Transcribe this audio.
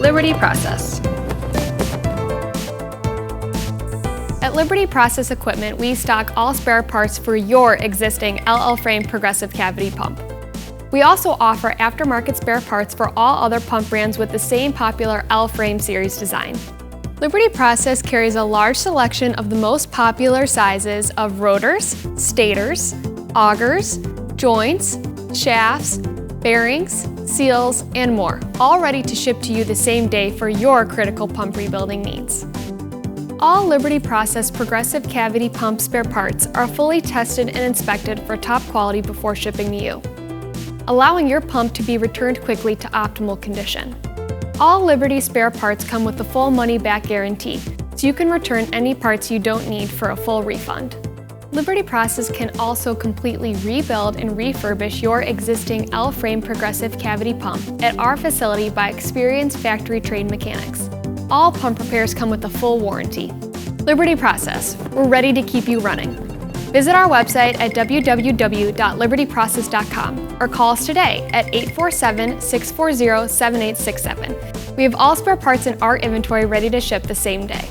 Liberty Process. At Liberty Process Equipment, we stock all spare parts for your existing LL frame progressive cavity pump. We also offer aftermarket spare parts for all other pump brands with the same popular L frame series design. Liberty Process carries a large selection of the most popular sizes of rotors, stators, augers, joints, shafts, bearings, seals, and more, all ready to ship to you the same day for your critical pump rebuilding needs. All Liberty Process progressive cavity pump spare parts are fully tested and inspected for top quality before shipping to you, allowing your pump to be returned quickly to optimal condition. All Liberty spare parts come with a full money-back guarantee, so you can return any parts you don't need for a full refund. Liberty Process can also completely rebuild and refurbish your existing L-frame progressive cavity pump at our facility by experienced factory-trained mechanics. All pump repairs come with a full warranty. Liberty Process, we're ready to keep you running. Visit our website at www.libertyprocess.com or call us today at 847-640-7867. We have all spare parts in our inventory ready to ship the same day.